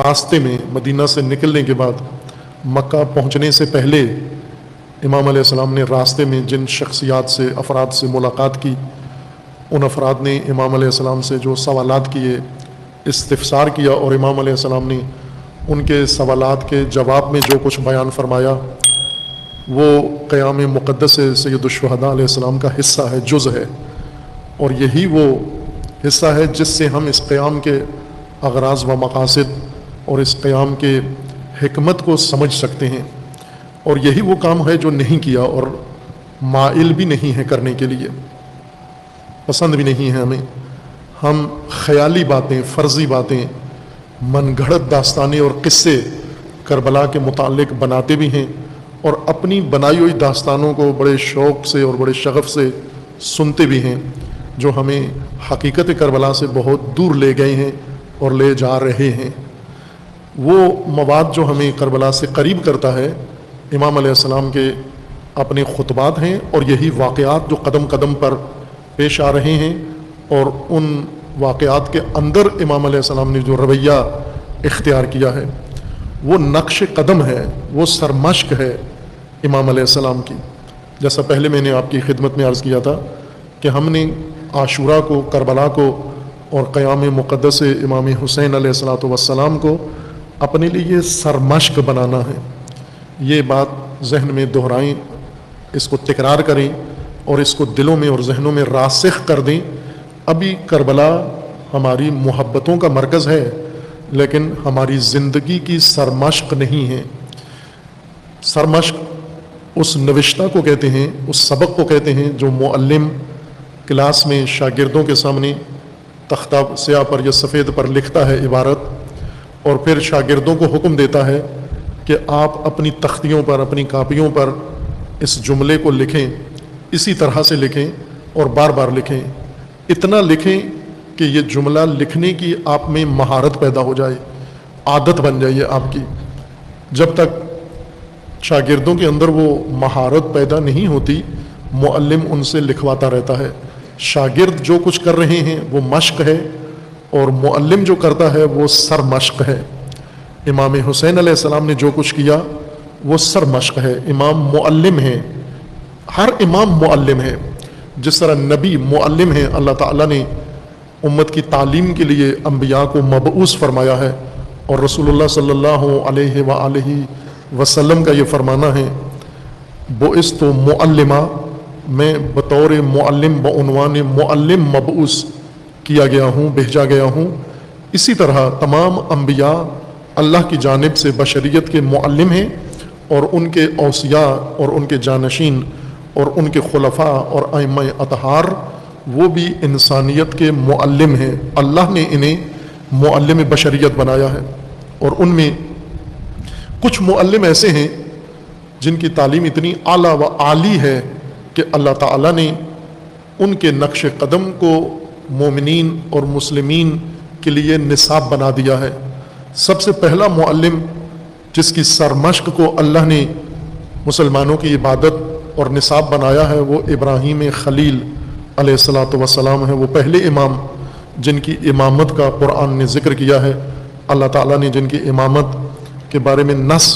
راستے میں مدینہ سے نکلنے کے بعد مکہ پہنچنے سے پہلے امام علیہ السلام نے راستے میں جن شخصیات سے افراد سے ملاقات کی، ان افراد نے امام علیہ السلام سے جو سوالات کیے، استفسار کیا، اور امام علیہ السلام نے ان کے سوالات کے جواب میں جو کچھ بیان فرمایا وہ قیام مقدس سید الشہداء علیہ السلام کا حصہ ہے، جز ہے، اور یہی وہ حصہ ہے جس سے ہم اس قیام کے اغراض و مقاصد اور اس قیام کے حکمت کو سمجھ سکتے ہیں، اور یہی وہ کام ہے جو نہیں کیا اور مائل بھی نہیں ہے کرنے کے لیے، پسند بھی نہیں ہے ہمیں۔ ہم خیالی باتیں، فرضی باتیں، من گھڑت داستانیں اور قصے کربلا کے متعلق بناتے بھی ہیں، اور اپنی بنائی ہوئی داستانوں کو بڑے شوق سے اور بڑے شغف سے سنتے بھی ہیں، جو ہمیں حقیقت کربلا سے بہت دور لے گئے ہیں اور لے جا رہے ہیں۔ وہ مواد جو ہمیں کربلا سے قریب کرتا ہے امام علیہ السلام کے اپنے خطبات ہیں، اور یہی واقعات جو قدم قدم پر پیش آ رہے ہیں، اور ان واقعات کے اندر امام علیہ السلام نے جو رویہ اختیار کیا ہے وہ نقش قدم ہے، وہ سرمشق ہے امام علیہ السلام کی۔ جیسا پہلے میں نے آپ کی خدمت میں عرض کیا تھا کہ ہم نے عاشوراء کو، کربلا کو اور قیام مقدس امام حسین علیہ الصلوۃ والسلام کو اپنے لیے سرمشق بنانا ہے۔ یہ بات ذہن میں دہرائیں، اس کو تکرار کریں اور اس کو دلوں میں اور ذہنوں میں راسخ کر دیں۔ ابھی کربلا ہماری محبتوں کا مرکز ہے، لیکن ہماری زندگی کی سرمشق نہیں ہے۔ سرمشق اس نوشتہ کو کہتے ہیں، اس سبق کو کہتے ہیں جو معلم کلاس میں شاگردوں کے سامنے تختہ سیاہ پر یا سفید پر لکھتا ہے عبارت، اور پھر شاگردوں کو حکم دیتا ہے کہ آپ اپنی تختیوں پر، اپنی کاپیوں پر اس جملے کو لکھیں، اسی طرح سے لکھیں اور بار بار لکھیں، اتنا لکھیں کہ یہ جملہ لکھنے کی آپ میں مہارت پیدا ہو جائے، عادت بن جائے آپ کی۔ جب تک شاگردوں کے اندر وہ مہارت پیدا نہیں ہوتی، معلم ان سے لکھواتا رہتا ہے۔ شاگرد جو کچھ کر رہے ہیں وہ مشق ہے، اور معلم جو کرتا ہے وہ سر مشق ہے۔ امام حسین علیہ السلام نے جو کچھ کیا وہ سر مشق ہے۔ امام معلم ہے، ہر امام معلم ہے، جس طرح نبی معلم ہے۔ اللہ تعالیٰ نے امت کی تعلیم کے لیے انبیاء کو مبعوث فرمایا ہے، اور رسول اللہ صلی اللہ علیہ وآلہ وسلم کا یہ فرمانا ہے، بعثت معلما، میں بطور معلم بعنوان معلم مبعوث کیا گیا ہوں، بھیجا گیا ہوں۔ اسی طرح تمام انبیاء اللہ کی جانب سے بشریت کے معلم ہیں، اور ان کے اوصیاء اور ان کے جانشین اور ان کے خلفاء اور ائمہ اطہار وہ بھی انسانیت کے معلم ہیں۔ اللہ نے انہیں معلم بشریت بنایا ہے، اور ان میں کچھ معلم ایسے ہیں جن کی تعلیم اتنی اعلیٰ و عالی ہے کہ اللہ تعالیٰ نے ان کے نقش قدم کو مومنین اور مسلمین کے لیے نصاب بنا دیا ہے۔ سب سے پہلا معلم جس کی سرمشق کو اللہ نے مسلمانوں کی عبادت اور نصاب بنایا ہے وہ ابراہیم خلیل علیہ الصلوۃ والسلام ہے۔ وہ پہلے امام جن کی امامت کا قرآن نے ذکر کیا ہے، اللہ تعالیٰ نے جن کی امامت کے بارے میں نص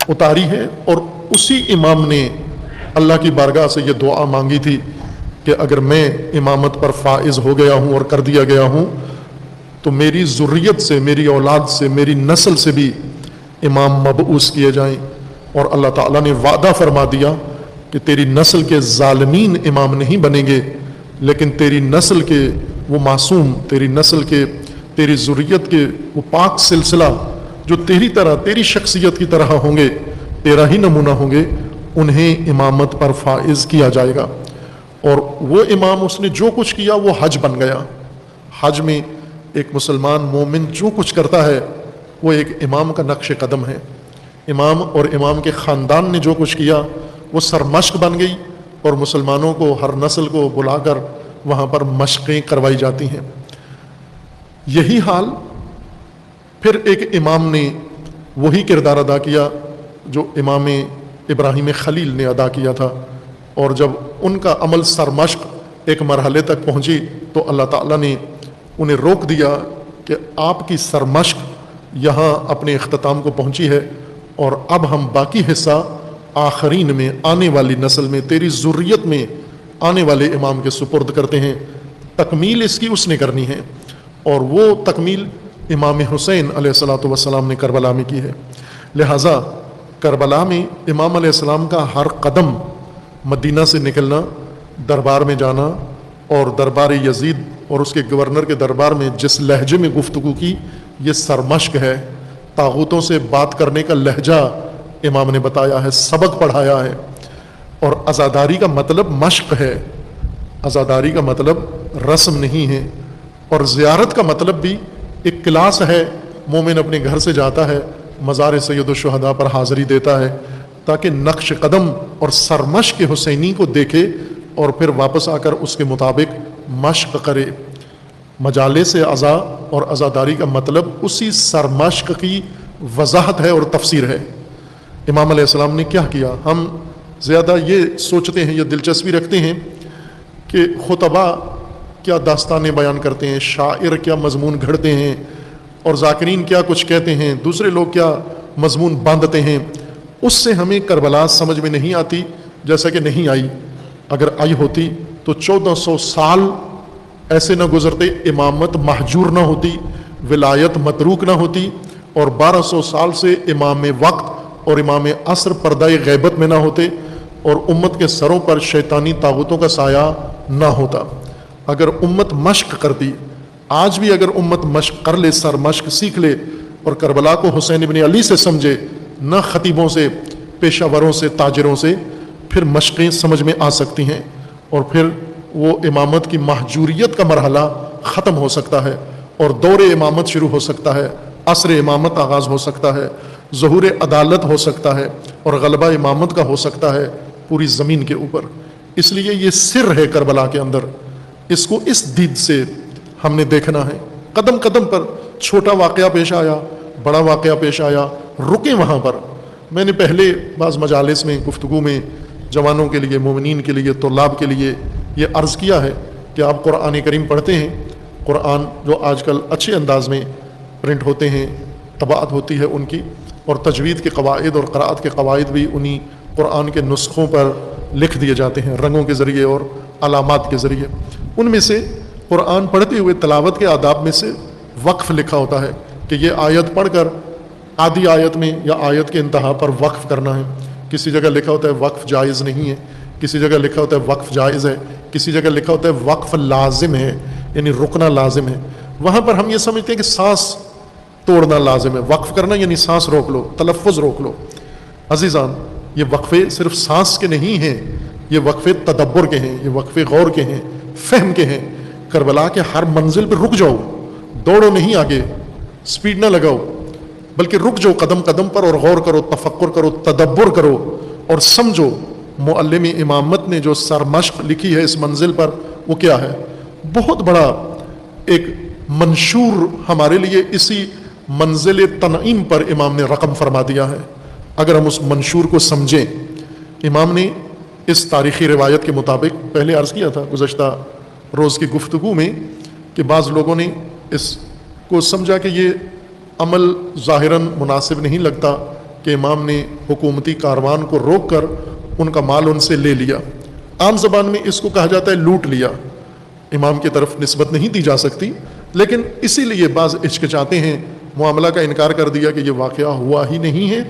اتاری ہے، اور اسی امام نے اللہ کی بارگاہ سے یہ دعا مانگی تھی کہ اگر میں امامت پر فائز ہو گیا ہوں اور کر دیا گیا ہوں تو میری ذریت سے، میری اولاد سے، میری نسل سے بھی امام مبعوث کیے جائیں۔ اور اللہ تعالیٰ نے وعدہ فرما دیا کہ تیری نسل کے ظالمین امام نہیں بنیں گے، لیکن تیری نسل کے وہ معصوم، تیری نسل کے، تیری ذریت کے وہ پاک سلسلہ جو تیری طرح، تیری شخصیت کی طرح ہوں گے، تیرا ہی نمونہ ہوں گے، انہیں امامت پر فائز کیا جائے گا۔ اور وہ امام، اس نے جو کچھ کیا وہ حج بن گیا۔ حج میں ایک مسلمان مومن جو کچھ کرتا ہے وہ ایک امام کا نقش قدم ہے۔ امام اور امام کے خاندان نے جو کچھ کیا وہ سرمشق بن گئی، اور مسلمانوں کو، ہر نسل کو بلا کر وہاں پر مشقیں کروائی جاتی ہیں۔ یہی حال پھر ایک امام نے وہی کردار ادا کیا جو امام ابراہیم خلیل نے ادا کیا تھا، اور جب ان کا عمل سرمشق ایک مرحلے تک پہنچی تو اللہ تعالیٰ نے انہیں روک دیا کہ آپ کی سرمشق یہاں اپنے اختتام کو پہنچی ہے، اور اب ہم باقی حصہ آخرین میں، آنے والی نسل میں، تیری ذریت میں آنے والے امام کے سپرد کرتے ہیں۔ تکمیل اس کی اس نے کرنی ہے، اور وہ تکمیل امام حسین علیہ الصلوۃ والسلام نے کربلا میں کی ہے۔ لہٰذا کربلا میں امام علیہ السلام کا ہر قدم، مدینہ سے نکلنا، دربار میں جانا، اور دربار یزید اور اس کے گورنر کے دربار میں جس لہجے میں گفتگو کی، یہ سرمشق ہے۔ طاغوتوں سے بات کرنے کا لہجہ امام نے بتایا ہے، سبق پڑھایا ہے۔ اور عزاداری کا مطلب مشق ہے، عزاداری کا مطلب رسم نہیں ہے، اور زیارت کا مطلب بھی ایک کلاس ہے۔ مومن اپنے گھر سے جاتا ہے، مزار سید الشہداء پر حاضری دیتا ہے، تاکہ نقش قدم اور سرمشق حسینی کو دیکھے اور پھر واپس آ کر اس کے مطابق مشق کرے۔ مجالس عزا اور عزاداری کا مطلب اسی سرمشق کی وضاحت ہے اور تفسیر ہے۔ امام علیہ السلام نے کیا کیا؟ ہم زیادہ یہ سوچتے ہیں یا دلچسپی رکھتے ہیں کہ خطبہ کیا داستانیں بیان کرتے ہیں، شاعر کیا مضمون گھڑتے ہیں، اور ذاکرین کیا کچھ کہتے ہیں، دوسرے لوگ کیا مضمون باندھتے ہیں۔ اس سے ہمیں کربلا سمجھ میں نہیں آتی، جیسا کہ نہیں آئی۔ اگر آئی ہوتی تو 1400 سال ایسے نہ گزرتے، امامت محجور نہ ہوتی، ولایت متروک نہ ہوتی، اور 1200 سال سے امام وقت اور امام عصر پردہ غیبت میں نہ ہوتے، اور امت کے سروں پر شیطانی طاغوتوں کا سایہ نہ ہوتا۔ اگر امت مشق کرتی، آج بھی اگر امت مشق کر لے، سر مشق سیکھ لے، اور کربلا کو حسین ابن علی سے سمجھے، نہ خطیبوں سے، پیشہ وروں سے، تاجروں سے، پھر مشقیں سمجھ میں آ سکتی ہیں، اور پھر وہ امامت کی محجوریت کا مرحلہ ختم ہو سکتا ہے، اور دور امامت شروع ہو سکتا ہے، عصر امامت آغاز ہو سکتا ہے، ظہور عدالت ہو سکتا ہے، اور غلبہ امامت کا ہو سکتا ہے پوری زمین کے اوپر۔ اس لیے یہ سر ہے کربلا کے اندر، اس کو اس دید سے ہم نے دیکھنا ہے۔ قدم قدم پر چھوٹا واقعہ پیش آیا، بڑا واقعہ پیش آیا، رکیں وہاں پر۔ میں نے پہلے بعض مجالس میں، گفتگو میں، جوانوں کے لیے، مومنین کے لیے، طلاب کے لیے یہ عرض کیا ہے کہ آپ قرآن کریم پڑھتے ہیں، قرآن جو آج کل اچھے انداز میں پرنٹ ہوتے ہیں، طباعت ہوتی ہے ان کی، اور تجوید کے قواعد اور قراءت کے قواعد بھی انہی قرآن کے نسخوں پر لکھ دیے جاتے ہیں، رنگوں کے ذریعے اور علامات کے ذریعے۔ ان میں سے قرآن پڑھتے ہوئے تلاوت کے آداب میں سے وقف لکھا ہوتا ہے کہ یہ آیت پڑھ کر آدھی آیت میں یا آیت کے انتہا پر وقف کرنا ہے۔ کسی جگہ لکھا ہوتا ہے وقف جائز نہیں ہے، کسی جگہ لکھا ہوتا ہے وقف جائز ہے، کسی جگہ لکھا ہوتا ہے وقف لازم ہے، یعنی رکنا لازم ہے۔ وہاں پر ہم یہ سمجھتے ہیں کہ سانس توڑنا لازم ہے، وقف کرنا یعنی سانس روک لو، تلفظ روک لو۔ عزیزان، یہ وقفے صرف سانس کے نہیں ہیں، یہ وقفے تدبر کے ہیں، یہ وقفے غور کے ہیں، فہم کے ہیں۔ کربلا کے ہر منزل پہ رک جاؤ، دوڑو نہیں آگے، سپیڈ نہ لگاؤ، بلکہ رک جاؤ قدم قدم پر، اور غور کرو، تفکر کرو، تدبر کرو، اور سمجھو معلم امامت نے جو سرمشق لکھی ہے اس منزل پر وہ کیا ہے۔ بہت بڑا ایک منشور ہمارے لیے اسی منزل تنعیم پر امام نے رقم فرما دیا ہے۔ اگر ہم اس منشور کو سمجھیں، امام نے اس تاریخی روایت کے مطابق، پہلے عرض کیا تھا گزشتہ روز کی گفتگو میں کہ بعض لوگوں نے اس کو سمجھا کہ یہ عمل ظاہراً مناسب نہیں لگتا کہ امام نے حکومتی کاروان کو روک کر ان کا مال ان سے لے لیا۔ عام زبان میں اس کو کہا جاتا ہے لوٹ لیا، امام کی طرف نسبت نہیں دی جا سکتی، لیکن اسی لیے بعض ہچکچاتے ہیں، معاملہ کا انکار کر دیا کہ یہ واقعہ ہوا ہی نہیں ہے۔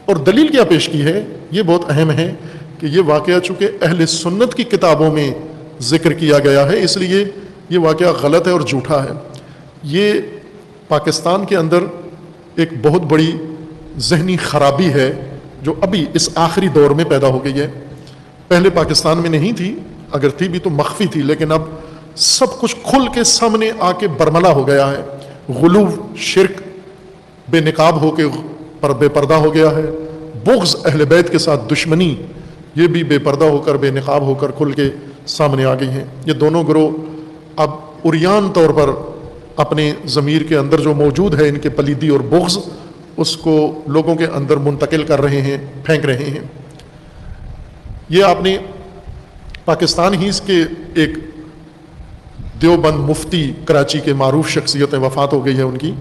اور دلیل کیا پیش کی ہے، یہ بہت اہم ہے کہ یہ واقعہ چونکہ اہل سنت کی کتابوں میں ذکر کیا گیا ہے، اس لیے یہ واقعہ غلط ہے اور جھوٹا ہے۔ یہ پاکستان کے اندر ایک بہت بڑی ذہنی خرابی ہے جو ابھی اس آخری دور میں پیدا ہو گئی ہے۔ پہلے پاکستان میں نہیں تھی، اگر تھی بھی تو مخفی تھی، لیکن اب سب کچھ کھل کے سامنے آ کے برملا ہو گیا ہے۔ غلو، شرک، بے نقاب ہو کے بے پردہ ہو گیا ہے، بغض اہل بیت کے ساتھ دشمنی، یہ بھی بے پردہ ہو کر، بے نقاب ہو کر کھل کے سامنے آ گئی ہیں۔ یہ دونوں گروہ اب عریان طور پر اپنے ضمیر کے اندر جو موجود ہے ان کے پلیدی اور بغض، اس کو لوگوں کے اندر منتقل کر رہے ہیں، پھینک رہے ہیں۔ یہ آپ نے پاکستان ہی اس کے ایک دیوبند مفتی کراچی کے معروف شخصیت وفات ہو گئی ہے ان کی،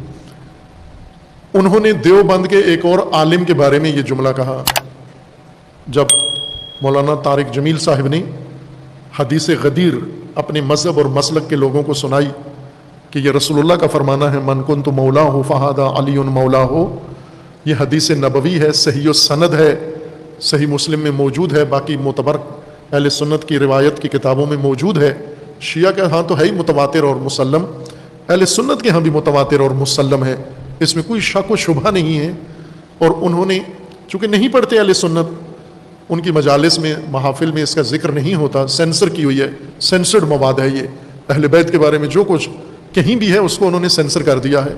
انہوں نے دیوبند کے ایک اور عالم کے بارے میں یہ جملہ کہا جب مولانا طارق جمیل صاحب نے حدیث غدیر اپنے مذہب اور مسلک کے لوگوں کو سنائی کہ یہ رسول اللہ کا فرمانا ہے من کنت مولاہ فہذا علی مولاہ، یہ حدیث نبوی ہے، صحیح السند ہے، صحیح مسلم میں موجود ہے، باقی معتبر اہل سنت کی روایت کی کتابوں میں موجود ہے، شیعہ کے ہاں تو ہے ہی متواتر اور مسلم، اہل سنت کے ہاں بھی متواتر اور مسلم ہے، اس میں کوئی شک و شبہ نہیں ہے۔ اور انہوں نے چونکہ نہیں پڑھتے اہل سنت، ان کی مجالس میں محافل میں اس کا ذکر نہیں ہوتا، سینسر کی ہوئی ہے، سینسرڈ مواد ہے یہ، اہل بیت کے بارے میں جو کچھ کہیں بھی ہے اس کو انہوں نے سینسر کر دیا ہے۔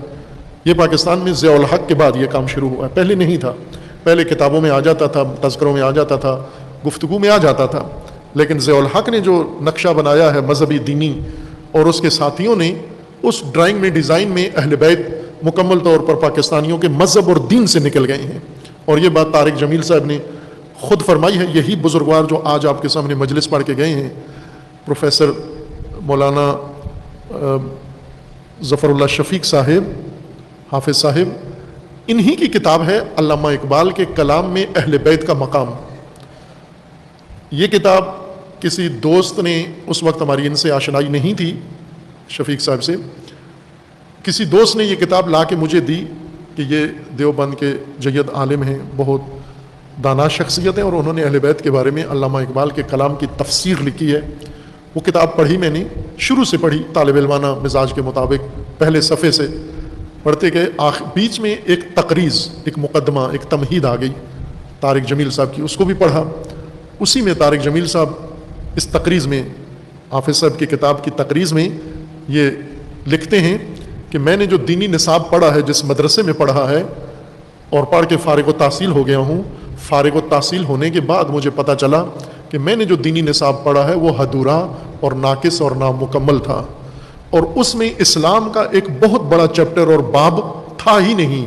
یہ پاکستان میں ضیاء الحق کے بعد یہ کام شروع ہوا ہے، پہلے نہیں تھا، پہلے کتابوں میں آ جاتا تھا، تذکروں میں آ جاتا تھا، گفتگو میں آ جاتا تھا، لیکن ضیاء الحق نے جو نقشہ بنایا ہے مذہبی دینی، اور اس کے ساتھیوں نے اس ڈرائنگ میں ڈیزائن میں اہل بیت مکمل طور پر پاکستانیوں کے مذہب اور دین سے نکل گئے ہیں۔ اور یہ بات طارق جمیل صاحب نے خود فرمائی ہے، یہی بزرگوار جو آج آپ کے سامنے مجلس پڑھ کے گئے ہیں، پروفیسر مولانا ظفر اللہ شفیق صاحب، حافظ صاحب، انہی کی کتاب ہے علامہ اقبال کے کلام میں اہل بیت کا مقام۔ یہ کتاب کسی دوست نے، اس وقت ہماری ان سے آشنائی نہیں تھی شفیق صاحب سے، کسی دوست نے یہ کتاب لا کے مجھے دی کہ یہ دیوبند کے جید عالم ہیں، بہت دانا شخصیت ہیں، اور انہوں نے اہل بیت کے بارے میں علامہ اقبال کے کلام کی تفسیر لکھی ہے۔ وہ کتاب پڑھی میں نے، شروع سے پڑھی طالب علمانہ مزاج کے مطابق، پہلے صفحے سے پڑھتے گئے، بیچ میں ایک تقریض، ایک مقدمہ، ایک تمہید آ گئی طارق جمیل صاحب کی، اس کو بھی پڑھا۔ اسی میں طارق جمیل صاحب اس تقریض میں، حافظ صاحب کی کتاب کی تقریض میں یہ لکھتے ہیں کہ میں نے جو دینی نصاب پڑھا ہے، جس مدرسے میں پڑھا ہے اور پڑھ کے فارغ التحصیل ہو گیا ہوں، فارغ التحصیل ہونے کے بعد مجھے پتہ چلا کہ میں نے جو دینی نصاب پڑھا ہے وہ ادھورا اور ناقص اور نامکمل تھا، اور اس میں اسلام کا ایک بہت بڑا چیپٹر اور باب تھا ہی نہیں،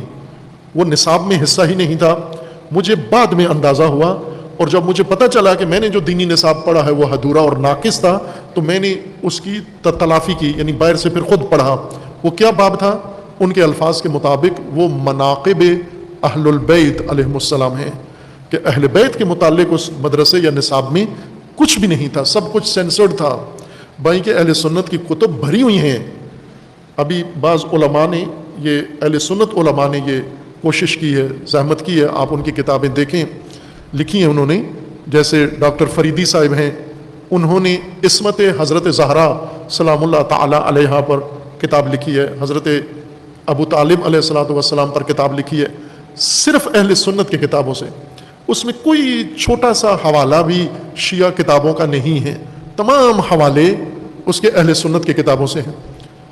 وہ نصاب میں حصہ ہی نہیں تھا۔ مجھے بعد میں اندازہ ہوا، اور جب مجھے پتہ چلا کہ میں نے جو دینی نصاب پڑھا ہے وہ ادھورا اور ناقص تھا، تو میں نے اس کی تلافی کی، یعنی باہر سے پھر خود پڑھا۔ وہ کیا باب تھا؟ ان کے الفاظ کے مطابق وہ مناقب اہل البیت علیہم السلام ہیں، کہ اہل بیت کے متعلق اس مدرسے یا نصاب میں کچھ بھی نہیں تھا، سب کچھ سینسرڈ تھا۔ بھائی کہ اہل سنت کی کتب بھری ہوئی ہیں، ابھی بعض علماء نے، یہ اہل سنت علماء نے یہ کوشش کی ہے، زحمت کی ہے، آپ ان کی کتابیں دیکھیں، لکھی ہیں انہوں نے، جیسے ڈاکٹر فریدی صاحب ہیں، انہوں نے عصمت حضرت زہرا سلام اللہ تعالی علیہا پر کتاب لکھی ہے، حضرت ابو طالب علیہ الصلوۃ والسلام پر کتاب لکھی ہے، صرف اہل سنت کی کتابوں سے۔ اس میں کوئی چھوٹا سا حوالہ بھی شیعہ کتابوں کا نہیں ہے، تمام حوالے اس کے اہل سنت کی کتابوں سے ہیں۔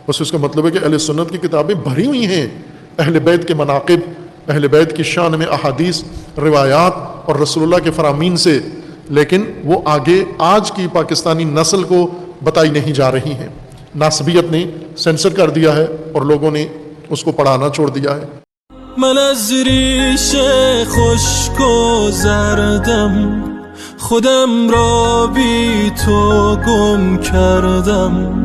بس اس کا مطلب ہے کہ اہل سنت کی کتابیں بھری ہوئی ہیں اہل بیت کے مناقب، اہل بیت کی شان میں احادیث، روایات اور رسول اللہ کے فرامین سے، لیکن وہ آگے آج کی پاکستانی نسل کو بتائی نہیں جا رہی ہیں۔ ناسبیت نے سینسر کر دیا ہے اور لوگوں نے اس کو پڑھانا چھوڑ دیا ہے۔ من از ریش خشک و زردم خودم را بی تو گم کردم.